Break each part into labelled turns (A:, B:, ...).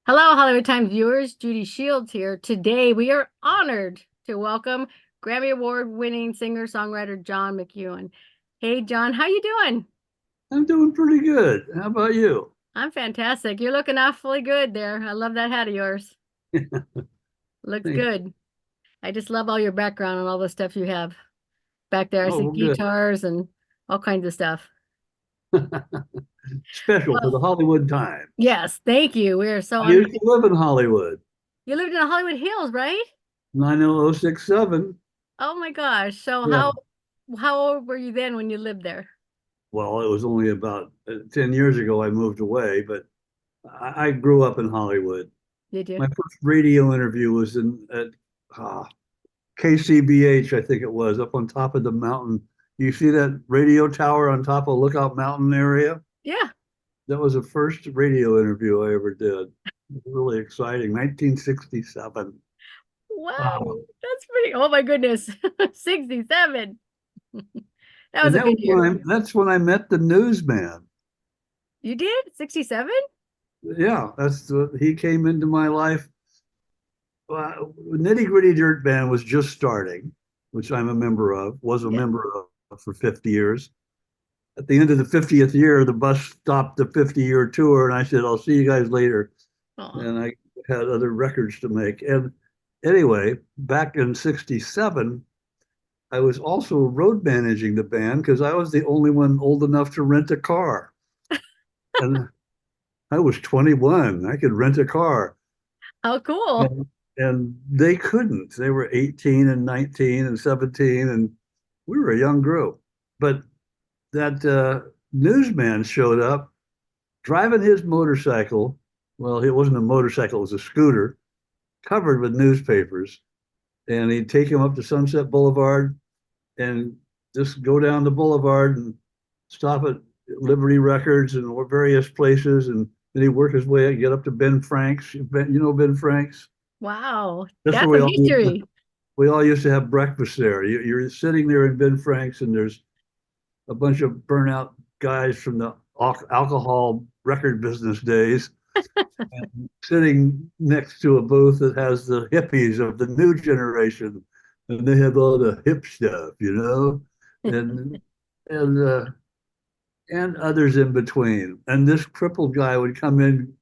A: Hello, Hollywood Times viewers. Judy Shields here. Today, we are honored to welcome Grammy Award-winning singer-songwriter John McEuen. Hey, John, how you doing?
B: I'm doing pretty good. How about you?
A: I'm fantastic. You're looking awfully good there. I love that hat of yours. Looks
B: Thank you.
A: good. I just love all your background and all the stuff you have back there. I
B: Oh,
A: see
B: well, good.
A: guitars and all kinds of stuff.
B: Special for
A: Well,
B: the Hollywood Times.
A: yes, thank you. We are so
B: I used
A: honored.
B: to live in Hollywood,
A: You lived in the Hollywood Hills, right?
B: 90067.
A: Oh my gosh. So
B: Yeah.
A: how old were you then when you lived there?
B: Well, it was only about 10 years ago I moved away, but I grew up in Hollywood.
A: Did you?
B: My first radio interview was in at KCBH, I think it was, up on top of the mountain. You see that radio tower on top of Lookout Mountain area?
A: Yeah.
B: That was the first radio interview I ever did. It was really exciting. 1967.
A: Wow,
B: Wow.
A: that's pretty. Oh my goodness. 67. That was
B: And
A: a good year.
B: that's when I met the newsman.
A: You did? 67?
B: Yeah, he came into my life. Nitty Gritty Dirt Band was just starting, which I'm a member of, was a
A: Yeah.
B: member of for 50 years. At the end of the 50th year, the bus stopped the 50-year tour, and I said, I'll see you guys later.
A: Oh,
B: And I had other records to make. And anyway, back in 67, I was also road managing the band because I was the only one old enough to rent a car. And I was 21. I could rent a car.
A: how cool.
B: And they couldn't. They were 18 and 19 and 17, and we were a young group. But that newsman showed up driving his motorcycle. Well, it wasn't a motorcycle, it was a scooter covered with newspapers. And he'd take him up to Sunset Boulevard and just go down the boulevard and stop at Liberty Records and various places. And then he'd work his way, get up to Ben Frank's. You know Ben Frank's?
A: Wow.
B: That's where
A: That's some history.
B: we all used to have breakfast there. You're sitting there in Ben Frank's, and there's a bunch of burnout guys from the alcohol record business days, and sitting next to a booth that has the hippies of the new generation, and they have all the hip stuff, and and uh, and others in between. And this crippled guy would come in.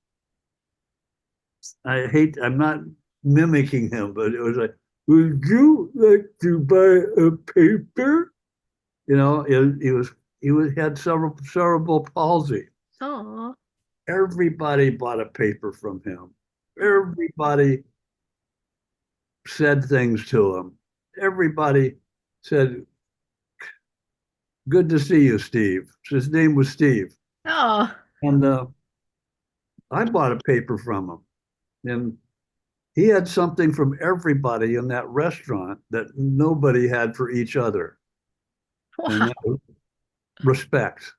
B: I'm not mimicking him, but it was like, would you like to buy a paper? He had cerebral palsy.
A: Oh,
B: Everybody bought a paper from him. Everybody said things to him. Everybody said, "Good to see you, Steve." His name was Steve,
A: oh,
B: and I bought a paper from him, and he had something from everybody in that restaurant that nobody had for each other, and
A: wow.
B: that was respect.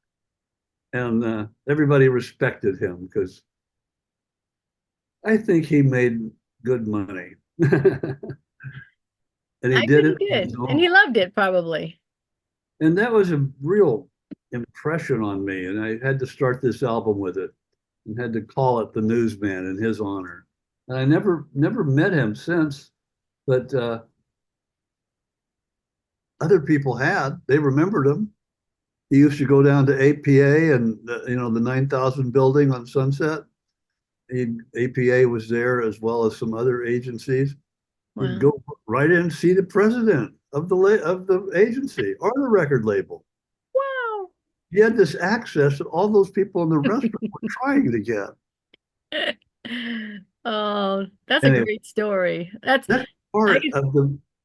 B: And everybody respected him because I think he made good money. And he
A: I
B: did
A: bet he
B: it on his
A: did. And he
B: own.
A: loved it probably.
B: And that was a real impression on me. And I had to start this album with it and had to call it The Newsman in his honor. And I never met him since, but other people had. They remembered him. He used to go down to APA and the 9,000 building on Sunset. APA was there as well as some other agencies. He'd
A: Wow.
B: go right in and see the president of the agency or the record label.
A: Wow.
B: He had this access that all those people in the restaurant were trying to get.
A: Oh, that's a
B: Anyway,
A: great story. That's
B: that's
A: I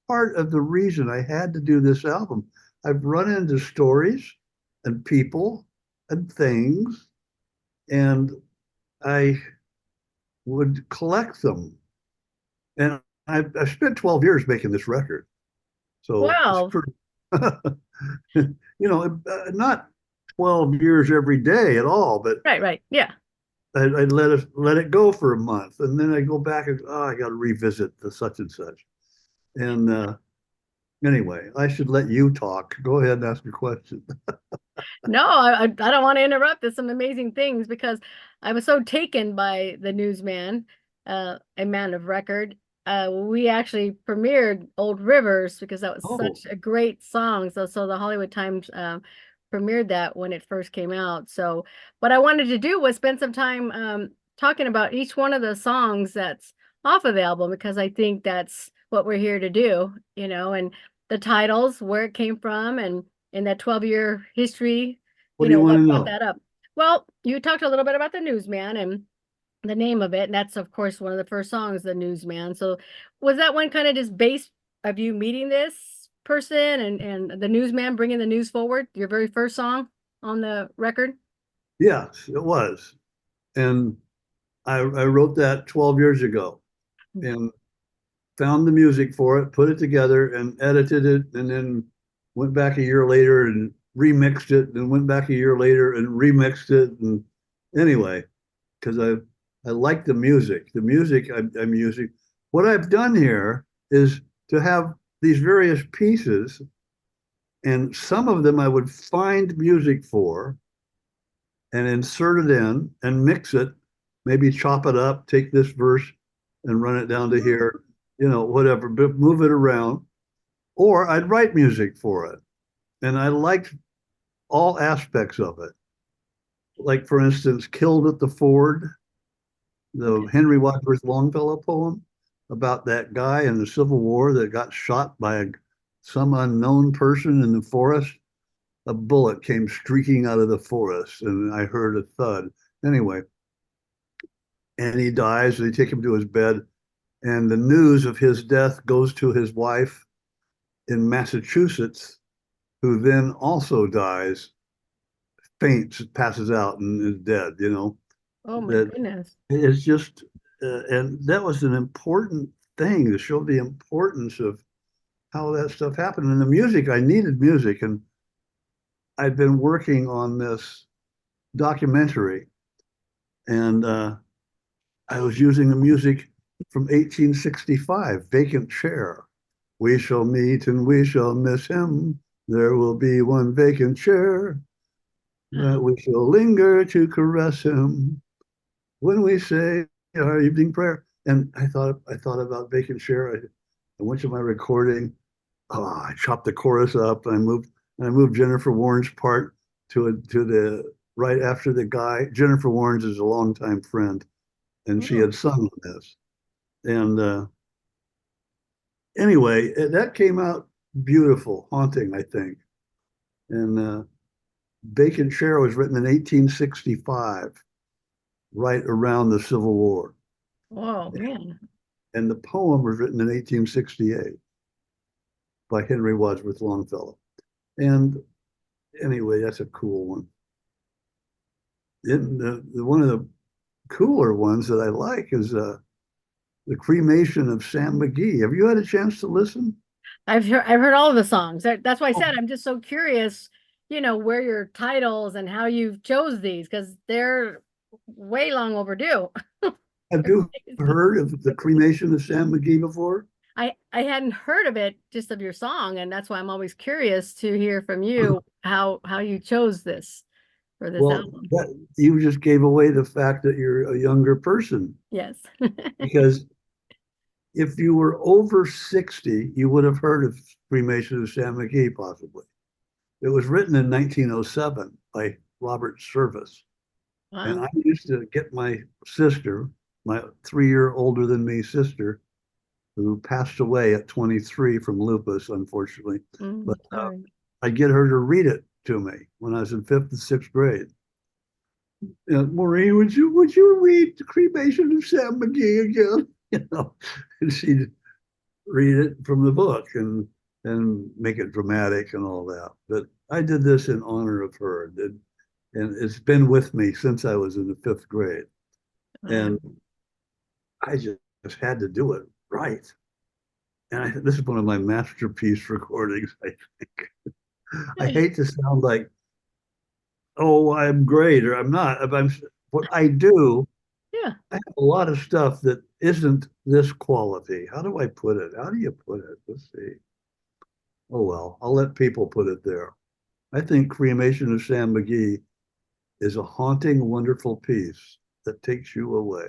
B: part of the reason I had to do this album. I've run into stories and people and things, and I would collect them. And I spent 12 years making this record, so it's
A: wow.
B: pretty. Not 12 years every day at all, but
A: Right, right. Yeah.
B: I'd let it go for a month, and then I go back and I got to revisit the such and such, and Anyway, I should let you talk. Go ahead and ask your question.
A: No, I don't want to interrupt. There's some amazing things because I was so taken by the Newsman, a man of record. We actually premiered Old Rivers because that was
B: Oh,
A: such a great song. So the Hollywood Times premiered that when it first came out. So what I wanted to do was spend some time talking about each one of the songs that's off of the album because I think that's what we're here to do, and the titles, where it came from, and in that 12-year history,
B: what do you want
A: what
B: to
A: brought
B: know?
A: that up. Well, you talked a little bit about the Newsman and the name of it, and that's of course one of the first songs, the Newsman. So was that one kind of just based of you meeting this person and the newsman bringing the news forward, your very first song on the record?
B: Yes, it was. And I wrote that 12 years ago and found the music for it, put it together and edited it, and then went back a year later and remixed it, and went back a year later and remixed it. And anyway, because I like the music. The music I'm using. What I've done here is to have these various pieces, and some of them I would find music for and insert it in and mix it, maybe chop it up, take this verse and run it down to here, whatever, but move it around. Or I'd write music for it. And I liked all aspects of it. Like, for instance, Killed at the Ford, the
A: Okay.
B: Henry Wadsworth Longfellow poem about that guy in the Civil War that got shot by some unknown person in the forest. A bullet came streaking out of the forest, and I heard a thud. Anyway, and he dies. They take him to his bed, and the news of his death goes to his wife in Massachusetts, who then also dies, faints, passes out, and is dead.
A: Oh my
B: That
A: goodness.
B: it's just, and that was an important thing to show the importance of how that stuff happened. And the music, I needed music, and I've been working on this documentary, and I was using the music from 1865, Vacant Chair. We shall meet and we shall miss him. There will be one vacant chair that we shall linger to caress him when we say our evening prayer. And I thought about vacant chair. I went to my recording. Oh, I chopped the chorus up. And I moved Jennifer Warren's part to the right after the guy. Jennifer Warren's is a longtime friend, and she
A: Oh,
B: had sung on this. And anyway, that came out beautiful, haunting, I think. And Bacon Chair was written in 1865, right around the Civil War.
A: oh man.
B: And the poem was written in 1868 by Henry Wadsworth Longfellow. And anyway, that's a cool one. One of the cooler ones that I like is the cremation of Sam McGee. Have you had a chance to listen?
A: I've heard all of the songs. That's why I
B: Oh,
A: said I'm just so curious, where your titles and how you chose these because they're way long overdue.
B: have you heard of the cremation of Sam McGee before?
A: I hadn't heard of it, just of your song, and that's why I'm always curious to hear from you how you chose this for this
B: Well,
A: album.
B: you just gave away the fact that you're a younger person,
A: Yes.
B: because if you were over 60, you would have heard of cremation of Sam McGee, possibly. It was written in 1907 by Robert Service. And
A: Wow.
B: I used to get my sister, my 3 year older than me sister, who passed away at 23 from lupus, unfortunately. But
A: Sorry.
B: I get her to read it to me when I was in fifth and sixth grade. Maureen, would you read the cremation of Sam McGee again? And she'd read it from the book and make it dramatic and all that. But I did this in honor of her, and it's been with me since I was in the fifth grade. And I just had to do it right. And this is one of my masterpiece recordings, I think. I hate to sound like, oh, I'm great or I'm not. What I do,
A: Yeah.
B: I have a lot of stuff that isn't this quality. How do I put it? How do you put it? Let's see. Oh well, I'll let people put it there. I think Cremation of Sam McGee is a haunting, wonderful piece that takes you away.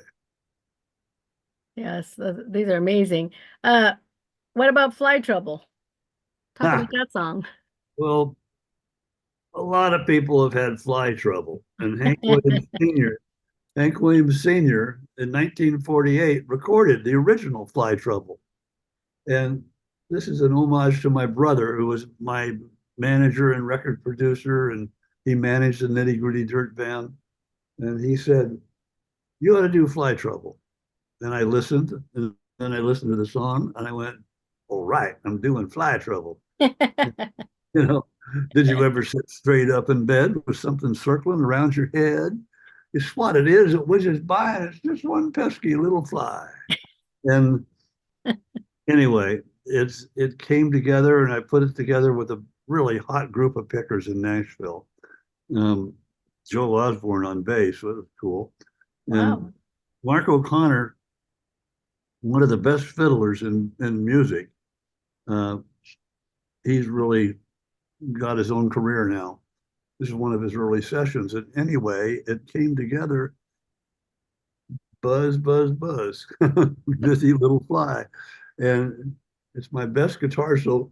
A: Yes, these are amazing. Uh, what about Fly Trouble? Talk about
B: Ha!
A: that song.
B: Well, a lot of people have had fly trouble, and Hank Williams Sr. in 1948 recorded the original Fly Trouble. And this is an homage to my brother, who was my manager and record producer, and he managed the Nitty Gritty Dirt Band. And he said, "You ought to do Fly Trouble." And I listened, and then I listened to the song, and I went, "All right, I'm doing Fly Trouble." You know, did you ever sit straight up in bed with something circling around your head? It's what it is. It whizzes by, and it's just one pesky little fly. And anyway, it came together, and I put it together with a really hot group of pickers in Nashville. Um, Joe Osborne on bass was cool,
A: Wow.
B: and Mark O'Connor, one of the best fiddlers in music. Uh, he's really got his own career now. This is one of his early sessions, and anyway, it came together. Buzz, buzz, buzz, busy little fly, and it's my best guitar solo.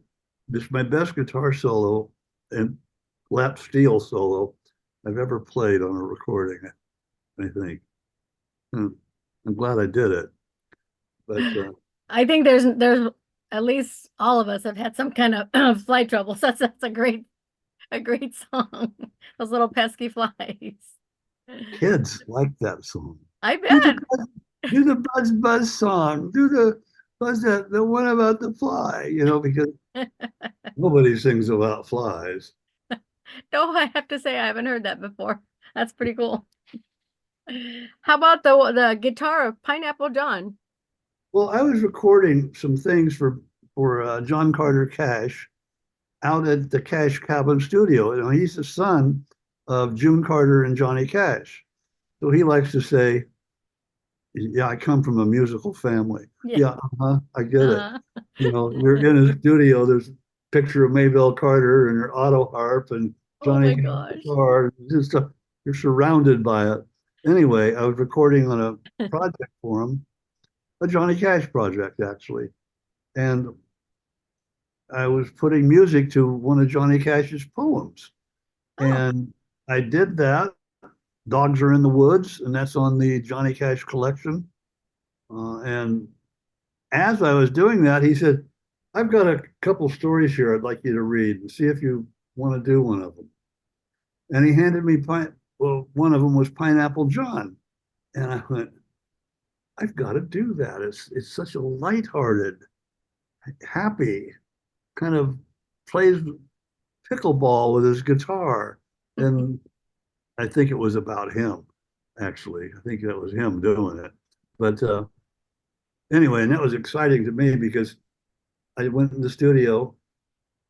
B: It's my best guitar solo and lap steel solo I've ever played on a recording. I think. Hmm. I'm glad I did it, but
A: I think there's at least all of us have had some kind of flight trouble. So that's a great song. Those little pesky flies.
B: kids like that song.
A: I
B: Do the
A: bet.
B: do the buzz buzz song. Do the buzz that the one about the fly. Because nobody sings about flies.
A: No, I have to say I haven't heard that before. That's pretty cool. How about the guitar of Pineapple John?
B: Well, I was recording some things for John Carter Cash out at the Cash Cabin Studio. He's the son of June Carter and Johnny Cash, so he likes to say, "Yeah, I come from a musical family."
A: Yeah.
B: Yeah, I get it.
A: Uh,
B: We're in a studio. There's a picture of Maybelle Carter and her auto harp and
A: oh
B: Johnny
A: my
B: Cash
A: gosh.
B: guitar. You're surrounded by it. Anyway, I was recording on a project for him, a Johnny Cash project actually, and I was putting music to one of Johnny Cash's poems.
A: Oh.
B: And I did that. Dogs Are in the Woods, and that's on the Johnny Cash collection. And as I was doing that, he said, "I've got a couple stories here I'd like you to read and see if you want to do one of them." And he handed me well, one of them was Pineapple John. And I went, "I've got to do that. It's such a lighthearted, happy, kind of plays pickleball with his guitar." And I think it was about him, actually. I think that was him doing it. But anyway, and that was exciting to me because I went in the studio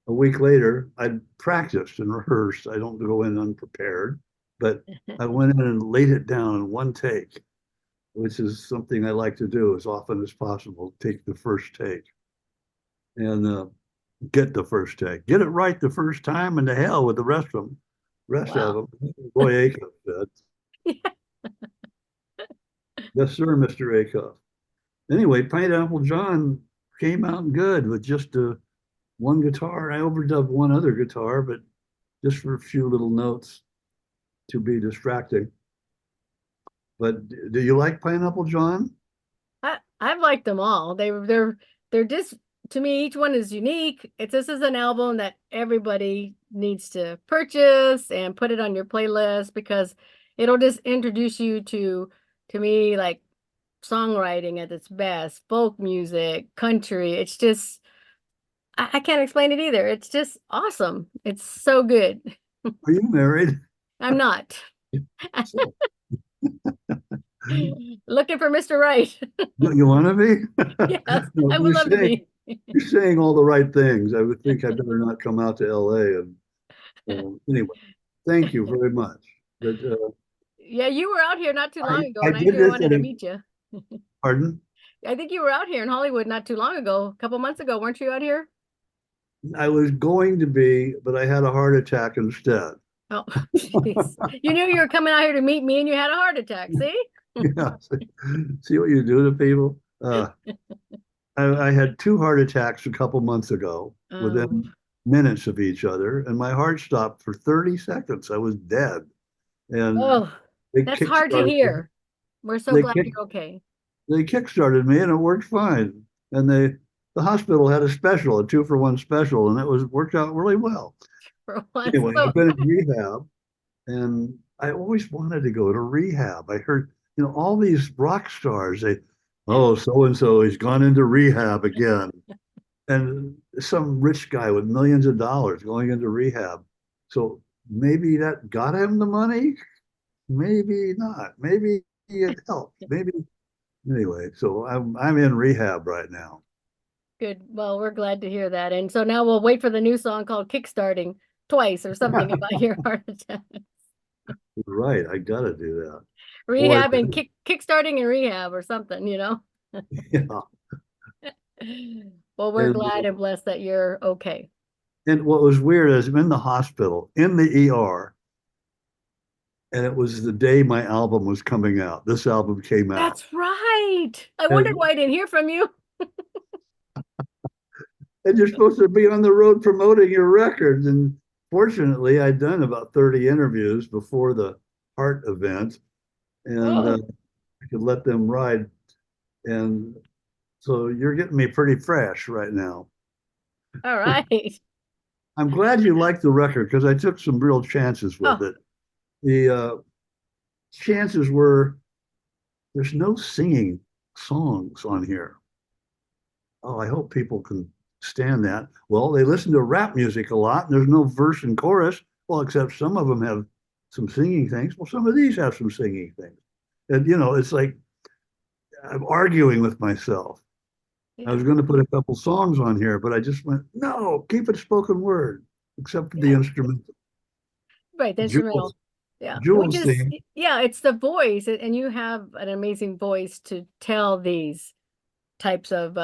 B: a week later. I practiced and rehearsed. I don't go in unprepared, but I went in and laid it down in one take, which is something I like to do as often as possible. Take the first take and get the first take. Get it right the first time, and to hell with the rest of them. Rest of
A: Wow.
B: them. Boy Acuff said, "Yes, sir, Mr. Acuff." Anyway, Pineapple John came out good with just one guitar. I overdubbed one other guitar, but just for a few little notes to be distracting. But do you like Pineapple John?
A: I've liked them all. They're just to me, each one is unique. This is an album that everybody needs to purchase and put it on your playlist because it'll just introduce you to me like songwriting at its best, folk music, country. It's just I can't explain it either. It's just awesome. It's so good.
B: Are you married?
A: I'm not
B: So,
A: looking for Mr. Right.
B: you want to be?
A: Yes,
B: No,
A: I would love to be.
B: you're saying all the right things. I would think I better not come out to LA. And anyway, thank you very much. But
A: Yeah, you were out here not too long ago,
B: I
A: and I
B: did
A: knew I
B: this
A: wanted
B: at
A: to
B: a
A: meet you.
B: pardon.
A: I think you were out here in Hollywood not too long ago, a couple months ago, weren't you out here?
B: I was going to be, but I had a heart attack instead.
A: Oh, jeez. You knew you were coming out here to meet me and you had a heart attack. See?
B: Yeah. See what you do to people? I had two heart attacks a couple months ago
A: Oh,
B: within minutes of each other, and my heart stopped for 30 seconds. I was dead. And
A: oh,
B: they
A: that's hard to
B: kickstarted
A: hear. We're so
B: they
A: glad
B: kick
A: you're okay.
B: they kickstarted me and it worked fine. And the hospital had a special, a 2-for-1 special, and it was worked out really well.
A: For once.
B: Anyway,
A: So,
B: I've been in rehab and I always wanted to go to rehab. I heard, all these rock stars, oh, so and so, he's gone into rehab again. And some rich guy with millions of dollars going into rehab. So maybe that got him the money, maybe not. Maybe it helped. Maybe anyway. So I'm in rehab right now.
A: good. Well, we're glad to hear that. And so now we'll wait for the new song called Kickstarting twice or something about your heart attack.
B: Right, I gotta do that. Boy,
A: Rehab and kickstarting and rehab or something, you know?
B: yeah.
A: Well, we're
B: And,
A: glad and blessed that you're okay.
B: and what was weird is I'm in the hospital in the ER, and it was the day my album was coming out. This album came out,
A: That's right. I wondered
B: and
A: why I didn't hear from you.
B: you're supposed to be on the road promoting your records. And fortunately, I'd done about 30 interviews before the heart event, and
A: Oh,
B: I could let them ride. And so you're getting me pretty fresh right now.
A: all right.
B: I'm glad you liked the record because I took some real chances with
A: Oh,
B: it. The chances were there's no singing songs on here. Oh, I hope people can stand that. Well, they listen to rap music a lot, and there's no verse and chorus. Well, except some of them have some singing things. Well, some of these have some singing things. And, it's like I'm arguing with myself. I
A: yeah.
B: was going to put a couple songs on here, but I just went, no, keep it spoken word, except for the
A: Yeah.
B: instrumental.
A: Right, the instrumental.
B: Jules,
A: Yeah. Which
B: Jules
A: is,
B: theme.
A: yeah, it's the voice, and you have an amazing voice to tell these types of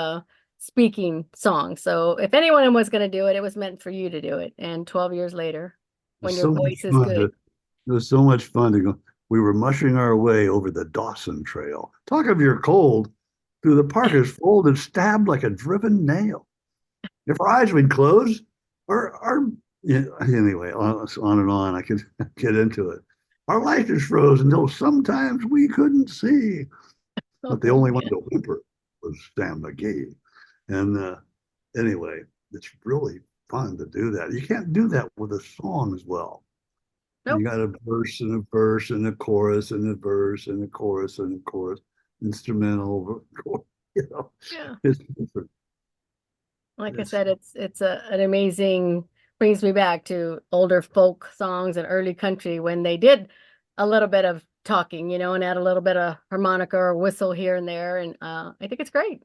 A: speaking songs. So if anyone was going to do it, it was meant for you to do it. And 12 years later, when
B: It's
A: your
B: so much
A: voice is
B: fun to,
A: good.
B: it was so much fun to go. We were mushing our way over the Dawson Trail. Talk of your cold through the park is folded, stabbed like a driven nail. If our eyes would close, our yeah, anyway, on and on. I could get into it. Our life is frozen until sometimes we couldn't see.
A: Oh
B: But the
A: my
B: only one
A: God.
B: to whimper was Sam McGee. And anyway, it's really fun to do that. You can't do that with a song as well. You
A: Nope.
B: got a verse and a verse and a chorus and a verse and a chorus and a chorus, instrumental.
A: Yeah.
B: It's different.
A: Like I
B: It's
A: said, it's an amazing, brings me back to older folk songs and early country when they did a little bit of talking, and add a little bit of harmonica or whistle here and there. And I think it's great.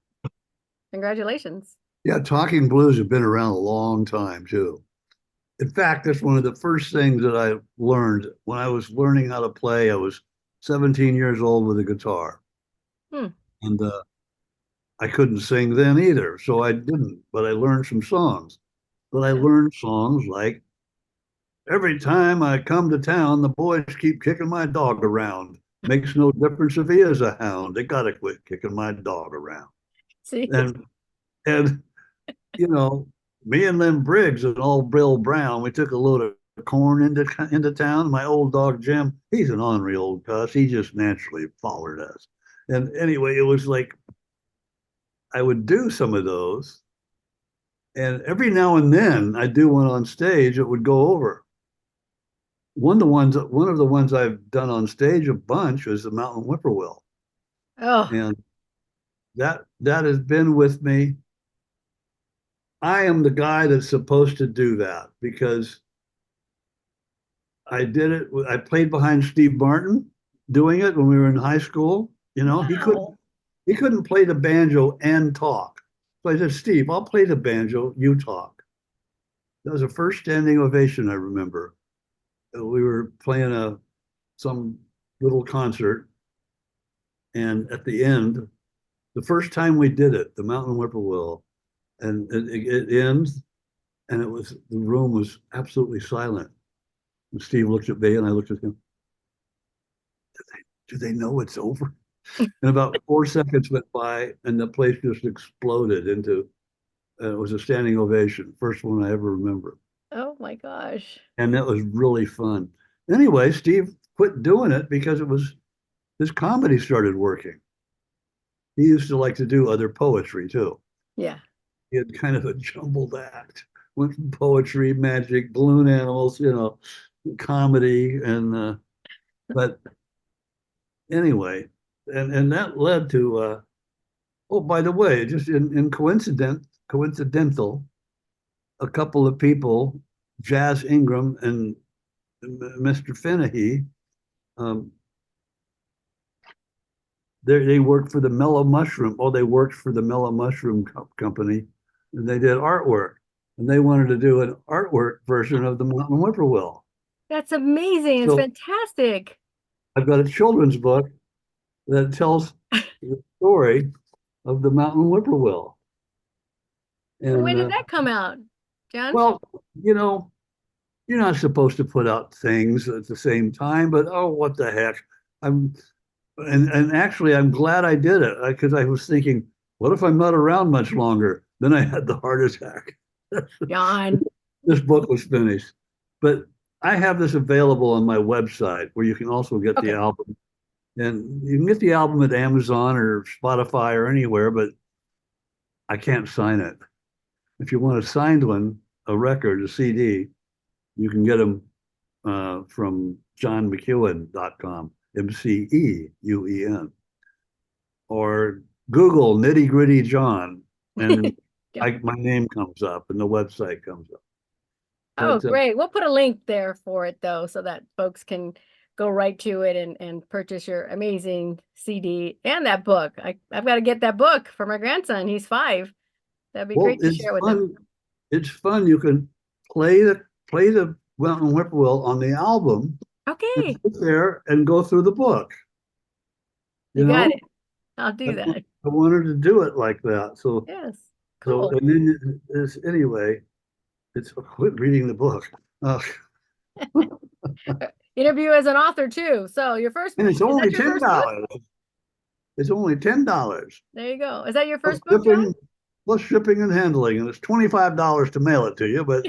A: Congratulations.
B: yeah, talking blues have been around a long time too. In fact, that's one of the first things that I learned when I was learning how to play. I was 17 years old with a guitar,
A: Hmm.
B: and I couldn't sing then either, so I didn't. But I learned some songs. But I
A: Yeah.
B: learned songs like every time I come to town, the boys keep kicking my dog around. Makes no difference if he is a hound. They gotta quit kicking my dog around.
A: See?
B: And and you know, me and Lynn Briggs and old Bill Brown, we took a load of corn into town. My old dog Jim, he's an ornery old cuss. He just naturally followed us. And anyway, it was like I would do some of those, and every now and then I do one on stage. It would go over. One of the ones I've done on stage a bunch was the Mountain Whippoorwill,
A: Oh,
B: and that has been with me. I am the guy that's supposed to do that because I did it. I played behind Steve Martin doing it when we were in high school.
A: wow.
B: He couldn't play the banjo and talk. So I said, Steve, I'll play the banjo, you talk. That was the first standing ovation I remember. We were playing some little concert, and at the end, the first time we did it, the Mountain Whippoorwill, and it ends. and the room was absolutely silent. And Steve looked at me, and I looked at him. Do they know it's over? And about 4 seconds went by, and the place just exploded into. It was a standing ovation, first one I ever remember,
A: Oh my gosh.
B: and that was really fun. Anyway, Steve quit doing it because it was his comedy started working. He used to like to do other poetry too.
A: Yeah.
B: He had kind of a jumbled act. Went from poetry, magic, balloon animals, comedy, and but anyway, and that led to. Oh, by the way, just in coincidental, a couple of people, Jazz Ingram and Mr. Fennehy, um, they worked for the Mellow Mushroom. Oh, they worked for the Mellow Mushroom Company, and they did artwork. And they wanted to do an artwork version of the Mountain Whippoorwill.
A: That's amazing. It's
B: So
A: fantastic.
B: I've got a children's book that tells the story of the Mountain Whippoorwill.
A: When
B: And
A: did that come out, John?
B: well, you know, you're not supposed to put out things at the same time, but oh, what the heck? I'm and actually, I'm glad I did it because I was thinking, what if I'm not around much longer? Then I had the heart attack.
A: John.
B: This book was finished, but I have this available on my website where you can also get the
A: Okay.
B: album, and you can get the album at Amazon or Spotify or anywhere, but I can't sign it. If you want a signed one, a record, a CD, you can get them from johnmceuen.com, MCEUEN, or Google Nitty Gritty John, and
A: Yeah.
B: my name comes up and the website comes up.
A: Oh,
B: But
A: great. We'll put a link there for it though, so that folks can go right to it and purchase your amazing CD and that book. I've got to get that book for my grandson. He's 5. That'd be
B: well,
A: great to
B: it's
A: share with him.
B: fun. It's fun. You can play the Mountain Whippoorwill on the album and
A: Okay,
B: sit there and go through the book.
A: you
B: You
A: got
B: know,
A: it. I'll do that.
B: I wanted to do it like that. So
A: Yes.
B: so
A: Cool.
B: and then it's anyway. It's quit reading the book. Uh,
A: Interview as an author too. So your first,
B: and it's
A: is
B: only
A: that your
B: ten
A: first book?
B: dollars. It's only $10
A: There you go. Is that your
B: plus
A: first book, John?
B: shipping and handling, and it's $25 to mail it to you. But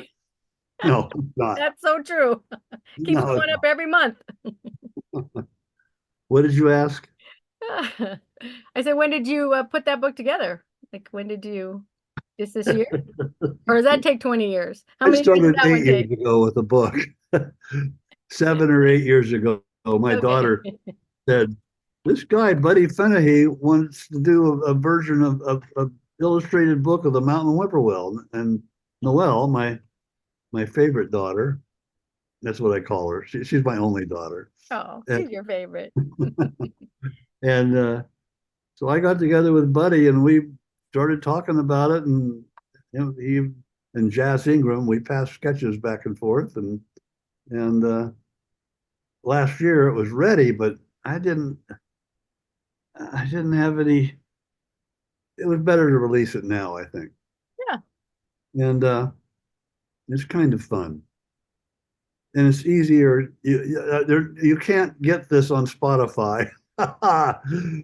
B: no, it's not.
A: That's so true. Keeps
B: No, it's
A: going up
B: not.
A: every month.
B: What did you ask?
A: I said, when did you put that book together? Like, when did you, just this year? Or does that take 20 years? How
B: I
A: many years does
B: started
A: that one
B: 8 years
A: take?
B: ago with a book. 7 or 8 years ago, my
A: Okay.
B: daughter said, "This guy, Buddy Fennehy, wants to do a version of illustrated book of the Mountain Whippoorwill." And Noelle, my favorite daughter, that's what I call her. She's my only daughter.
A: Oh,
B: And,
A: she's your favorite.
B: and so I got together with Buddy and we started talking about it. And he and Jazz Ingram, we passed sketches back and forth. And last year it was ready, but I didn't have any. It was better to release it now, I think.
A: Yeah.
B: And it's kind of fun. And it's easier. You can't get this on Spotify.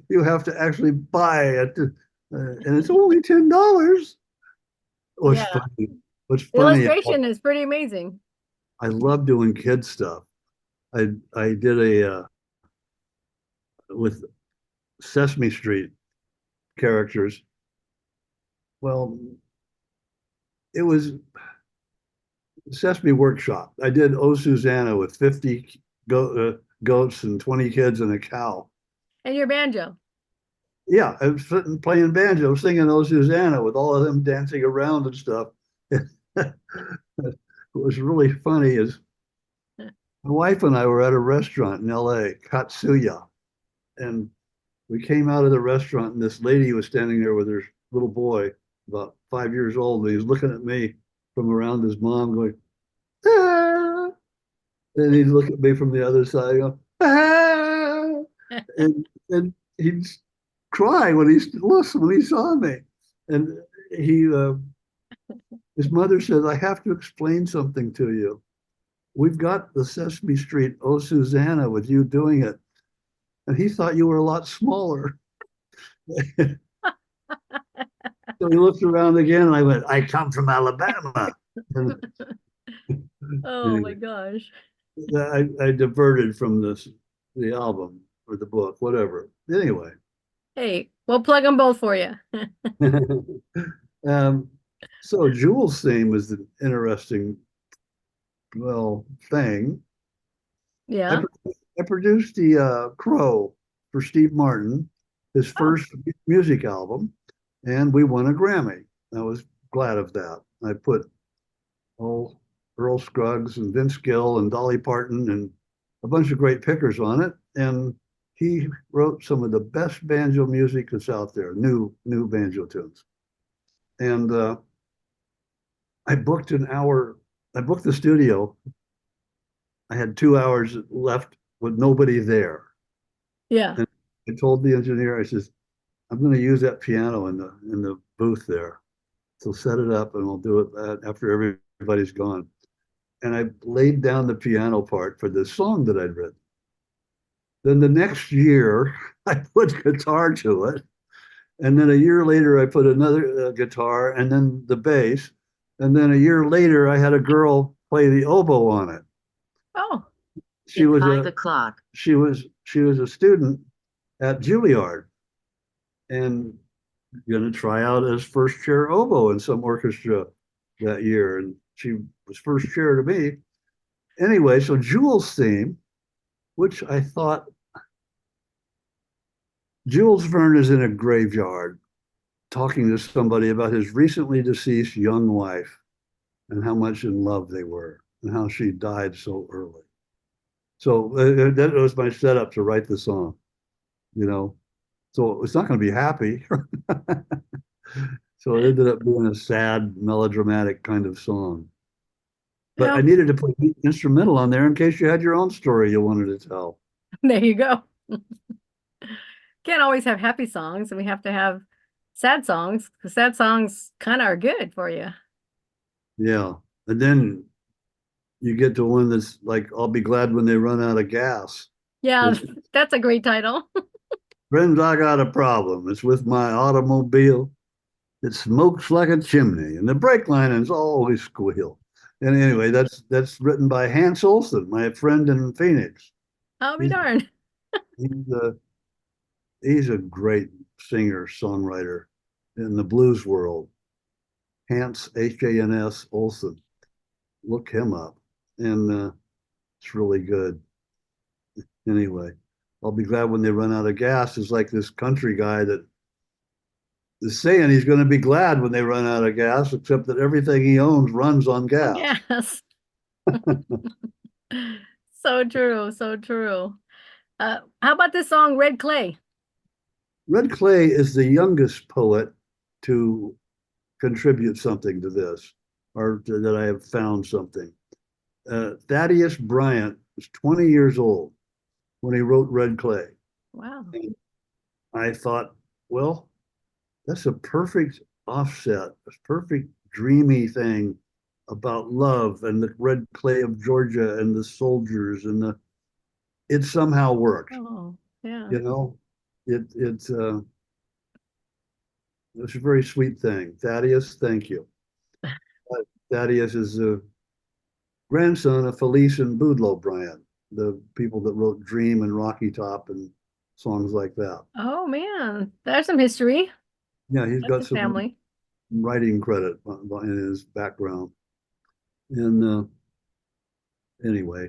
B: You have to actually buy it, and it's only $10. What's
A: Yeah.
B: funny? What's
A: The
B: funny?
A: illustration is pretty amazing.
B: I love doing kid stuff. I did a with Sesame Street characters. Well, it was Sesame Workshop. I did Oh Susanna with 50 goats and 20 kids and a cow.
A: And your banjo.
B: Yeah, I was sitting playing banjo, singing Oh Susanna with all of them dancing around and stuff. What was really funny is my wife and I were at a restaurant in LA, Katsuya, and we came out of the restaurant and this lady was standing there with her little boy, about 5 years old, and he's looking at me from around his mom going, ah. And he'd look at me from the other side and go, ah. And he'd cry when he saw me. And he His mother said, I have to explain something to you. We've got the Sesame Street Oh Susanna with you doing it. And he thought you were a lot smaller. So he looked around again and I went, I come from Alabama. And
A: Oh my
B: anyway,
A: gosh.
B: I diverted from the album or the book, whatever. Anyway,
A: Hey, we'll plug them both for you.
B: um, so Jules' theme is an interesting, well, thing. I,
A: Yeah.
B: I produced the Crow for Steve Martin, his
A: Oh,
B: first music album, and we won a Grammy. I was glad of that. I put all Earl Scruggs and Vince Gill and Dolly Parton and a bunch of great pickers on it. And he wrote some of the best banjo music that's out there, new banjo tunes. And I booked an hour. I booked the studio. I had 2 hours left with nobody there.
A: yeah.
B: And I told the engineer, I says, I'm going to use that piano in the booth there. So set it up and we'll do it after everybody's gone. And I laid down the piano part for the song that I'd written. Then the next year, I put guitar to it. And then a year later, I put another guitar and then the bass. And then a year later, I had a girl play the oboe on it.
A: Oh,
B: She was 5 o'clock. She was a student at Juilliard and going to try out as first chair oboe in some orchestra that year. And she was first chair to me. Anyway, so Jules' theme, which I thought Jules Verne is in a graveyard talking to somebody about his recently deceased young wife and how much in love they were and how she died so early. So that was my setup to write the song, you know. So it's not going to be happy. So it ended up being a sad, melodramatic kind of song. But I
A: well,
B: needed to put the instrumental on there in case you had your own story you wanted to tell.
A: there you go. Can't always have happy songs, and we have to have sad songs because sad songs kind of are good for you.
B: Yeah. And then you get to one that's like, I'll be glad when they run out of gas.
A: Yeah,
B: It's,
A: that's a great title.
B: friends, I got a problem. It's with my automobile. It smokes like a chimney, and the brake linings always squeal. And anyway, that's written by Hans Olsen, my friend in Phoenix.
A: I'll be
B: He's
A: darned.
B: he's a he's a great singer songwriter in the blues world. Hans Hans Olsen. Look him up, and it's really good. Anyway, I'll be glad when they run out of gas. Is like this country guy that is saying he's going to be glad when they run out of gas, except that everything he owns runs on gas.
A: Yes. So true, so true. How about this song, Red Clay?
B: Red Clay is the youngest poet to contribute something to this, or that I have found something. Thaddeus Bryant was 20 years old when he wrote Red Clay.
A: Wow.
B: And I thought, well, that's a perfect offset, a perfect dreamy thing about love and the red clay of Georgia and the soldiers and the it somehow worked,
A: Oh, yeah.
B: you know. It's a very sweet thing. Thaddeus, thank you. Thaddeus is a grandson of Felice and Boudleaux Bryant, the people that wrote Dream and Rocky Top and songs like that.
A: Oh man, there's some history.
B: Yeah, he's
A: That's
B: got
A: his
B: some
A: family.
B: writing credit in his background. And anyway,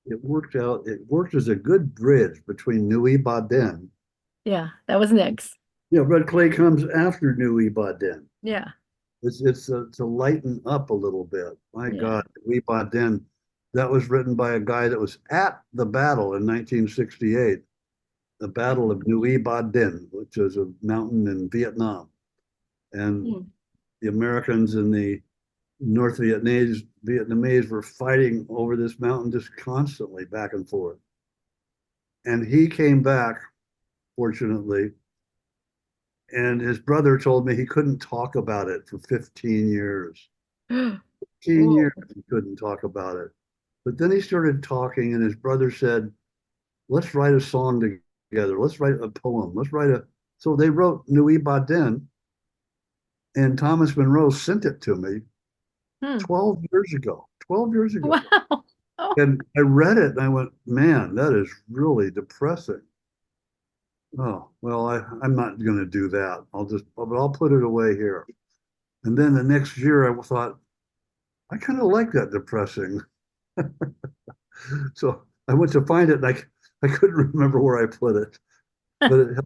B: it worked out. It worked as a good bridge between Nui Baden.
A: Yeah, that was Nick's.
B: Red Clay comes after Nui Baden.
A: Yeah,
B: It's to lighten up a little bit. My
A: yeah.
B: God, Nui Baden. That was written by a guy that was at the battle in 1968, the Battle of Nui Baden, which is a mountain in Vietnam. And
A: Hmm.
B: the Americans and the North Vietnamese were fighting over this mountain just constantly back and forth. And he came back, fortunately, And his brother told me he couldn't talk about it for 15 years. 15
A: Whoa.
B: years he couldn't talk about it. But then he started talking, and his brother said, let's write a song together. Let's write a poem. Let's write a. So they wrote Nui Ba Din, and Thomas Monroe sent it to me
A: Hmm.
B: 12 years ago. 12 years ago.
A: Wow. Oh.
B: And I read it and I went, man, that is really depressing. Oh, well, I'm not going to do that. But I'll put it away here. And then the next year I thought, I kind of like that depressing. So I went to find it and I couldn't remember where I put it, but it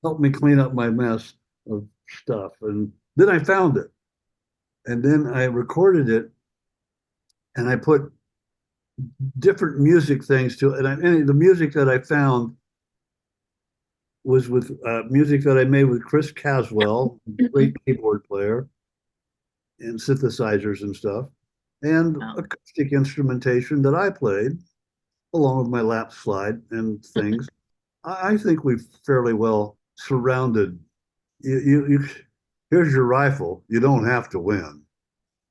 B: helped me clean up my mess of stuff. And then I found it. And then I recorded it and I put different music things to it. And the music that I found was with music that I made with Chris Caswell, great keyboard player, and synthesizers and stuff, and
A: Wow.
B: acoustic instrumentation that I played along with my lap slide and things. I think we've fairly well surrounded. You here's your rifle. You don't have to win.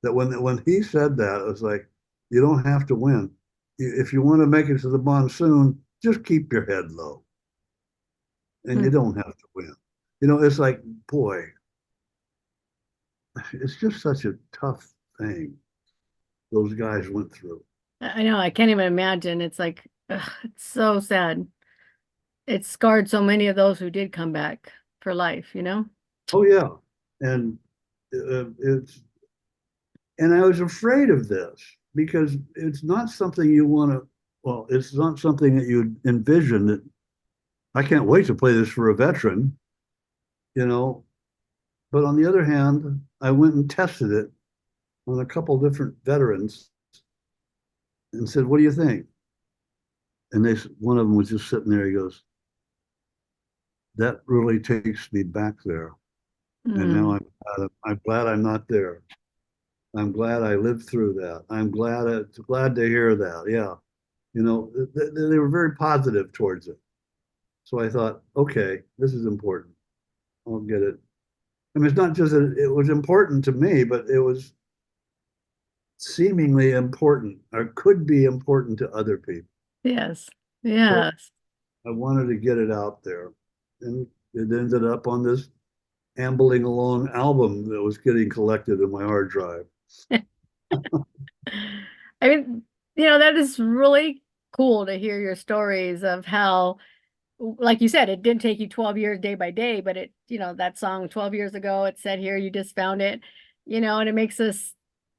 B: That when he said that, it was like, you don't have to win. If you want to make it to the monsoon, just keep your head low, and
A: Hmm.
B: you don't have to win. You know, it's like, boy, it's just such a tough thing those guys went through.
A: I know, I can't even imagine. It's like, ugh, it's so sad. It scarred so many of those who did come back for life, you know?
B: Oh yeah, and it's and I was afraid of this because it's not something you want to. Well, it's not something that you envision. That I can't wait to play this for a veteran, you know. But on the other hand, I went and tested it on a couple different veterans and said, "What do you think?" And one of them was just sitting there. He goes, "That really takes me back there." And now
A: Mm.
B: I'm glad I'm not there. I'm glad I lived through that. Glad to hear that. Yeah, you know, they were very positive towards it. So I thought, okay, this is important. I'll get it. I mean, it's not just that it was important to me, but it was seemingly important or could be important to other people.
A: Yes.
B: So
A: Yes.
B: I wanted to get it out there. And it ended up on this ambling along album that was getting collected in my hard drive.
A: I mean, that is really cool to hear your stories of how, like you said, it didn't take you 12 years day by day, but that song 12 years ago, it said here, you just found it, and it makes us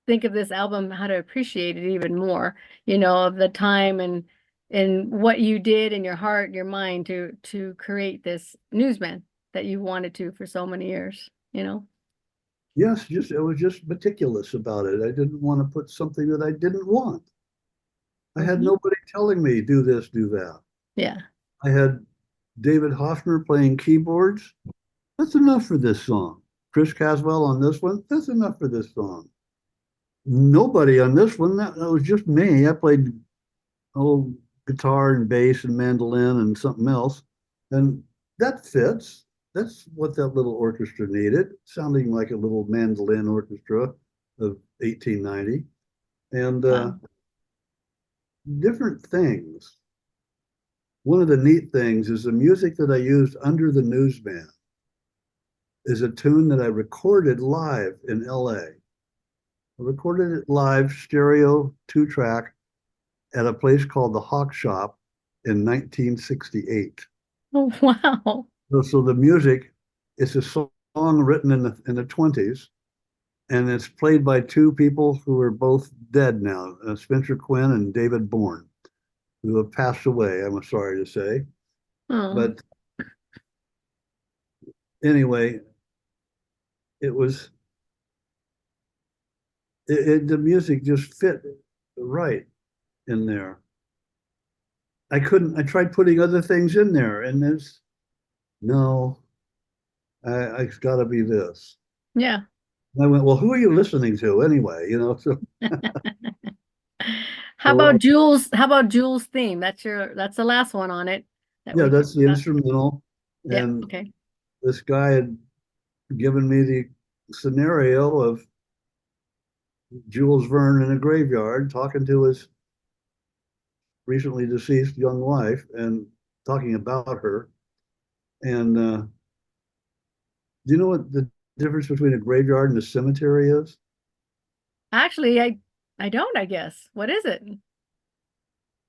A: think of this album, how to appreciate it even more, of the time and what you did in your heart and your mind to create this Newsman that you wanted to for so many years.
B: Yes, just I was just meticulous about it. I didn't want to put something that I didn't want. I had
A: Mhm.
B: nobody telling me do this, do that.
A: Yeah.
B: I had David Hoffner playing keyboards. That's enough for this song. Chris Caswell on this one. That's enough for this song. Nobody on this one. That was just me. I played old guitar and bass and mandolin and something else, and that fits. That's what that little orchestra needed, sounding like a little mandolin orchestra of 1890, and
A: Wow.
B: different things. One of the neat things is the music that I used under the Newsman is a tune that I recorded live in LA. I recorded it live, stereo, 2-track, at a place called the Hawk Shop in 1968.
A: Oh, wow.
B: So the music is a song written in the 20s, and it's played by two people who are both dead now, Spencer Quinn and David Bourne, who have passed away, I'm sorry to say.
A: Oh,
B: But anyway, it was the music just fit right in there. I tried putting other things in there, and there's no, it's got to be this.
A: yeah.
B: And I went, well, who are you listening to anyway? So so
A: How about Jules theme? That's the last one on it that
B: yeah,
A: we
B: that's
A: talked
B: the
A: about.
B: instrumental.
A: Yeah,
B: And
A: okay.
B: this guy had given me the scenario of Jules Verne in a graveyard talking to his recently deceased young wife and talking about her. And do you know what the difference between a graveyard and a cemetery is?
A: Actually, I don't, I guess. What is it?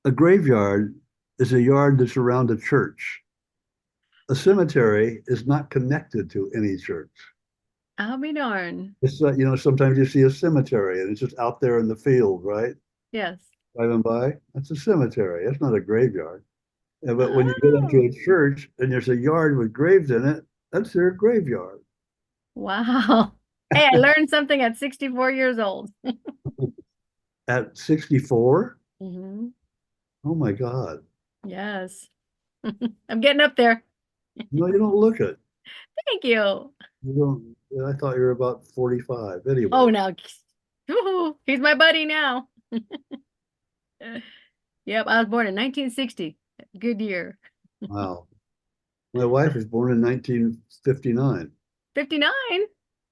B: A graveyard is a yard that's around a church. A cemetery is not connected to any church.
A: I'll be darned.
B: It's sometimes you see a cemetery and it's just out there in the field, right?
A: Yes.
B: Driving by. That's a cemetery. That's not a graveyard. But when you get into
A: Oh,
B: a church and there's a yard with graves in it, that's their graveyard.
A: wow. Hey, I learned something at 64 years old.
B: At 64?
A: Hmm.
B: Oh my God.
A: Yes. I'm getting up there.
B: No, you don't look it.
A: Thank you.
B: You don't. I thought you were about 45.
A: Oh,
B: Anyway,
A: now he's my buddy now. Yep, I was born in 1960. Good year.
B: wow. My wife was born in 1959.
A: 59.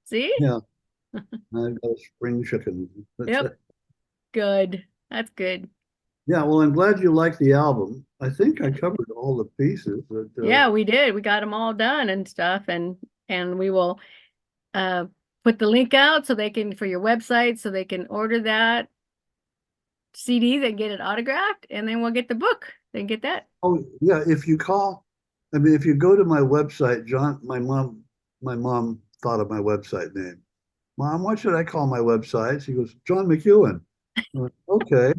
A: See?
B: Yeah, I got a spring chicken.
A: Yep. Good. That's good.
B: Yeah, well, I'm glad you liked the album. I think I covered all the pieces, but
A: Yeah, we did. We got them all done and stuff, and we will uh put the link out so they can for your website so they can order that CD, they get it autographed, and then we'll get the book. They get that.
B: oh yeah, if you call, I mean, if you go to my website, John, my mom thought of my website name. Mom, what should I call my website? She goes, John McEuen. I went, okay.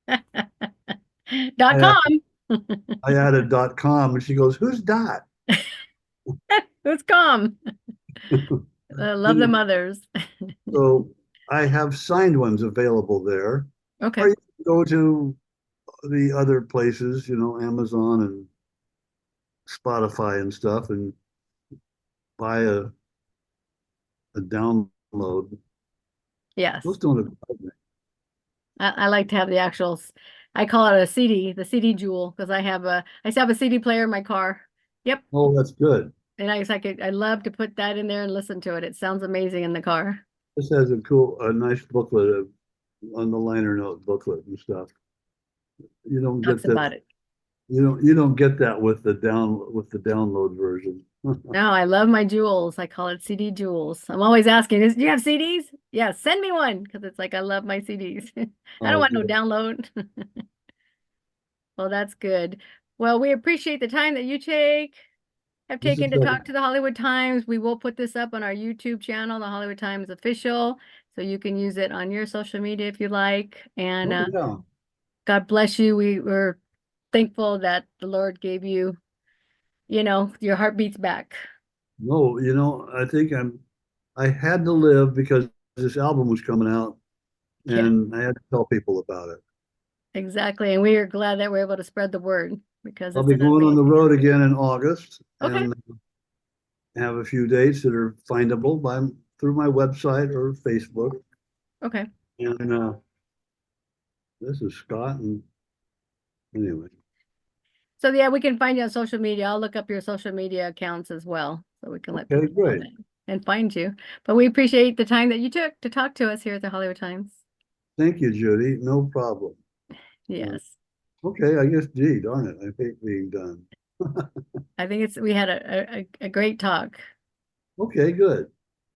A: Dot
B: I,
A: com.
B: I added .com and she goes, who's dot?
A: Who's com? Love the mothers.
B: So I have signed ones available there. Or
A: Okay.
B: you can go to the other places, Amazon and Spotify and stuff and buy a download.
A: Yes.
B: Those don't apply to me.
A: I like to have the actual, I call it a CD, the CD jewel, because I still have a CD player in my car. Yep.
B: Oh, that's good.
A: And I love to put that in there and listen to it. It sounds amazing in the car.
B: This has a nice booklet on the liner note booklet and stuff. You don't
A: Talks
B: get that.
A: about it.
B: You don't get that with the download version.
A: No, I love my jewels. I call it CD jewels. I'm always asking, do you have CDs? Yeah, send me one because it's like I love my CDs. I don't
B: Oh,
A: want no
B: good.
A: download. Well, that's good. Well, we appreciate the time that you have
B: This
A: taken
B: is
A: to talk to the Hollywood Times. We will put this up on our YouTube channel, the Hollywood Times Official, so you can use it on your social media if you like. And
B: oh yeah.
A: God bless you. We're thankful that the Lord gave you, your heart beats back.
B: No, I think I had to live because this album was coming out
A: Yeah,
B: and I had to tell people about it.
A: exactly. And we are glad that we're able to spread the word because
B: I'll
A: it's
B: be
A: an
B: going on the
A: amazing.
B: road again in August
A: Okay.
B: and have a few dates that are findable through my website or Facebook.
A: Okay.
B: And this is Scott. And anyway,
A: So yeah, we can find you on social media. I'll look up your social media accounts as well, so we can let
B: okay,
A: people know
B: great.
A: that and find you. But we appreciate the time that you took to talk to us here at the Hollywood Times.
B: Thank you, Judy. No problem. Uh,
A: Yes.
B: okay, I guess, gee, darn it. I hate being done.
A: I think we had a great talk.
B: Okay, good.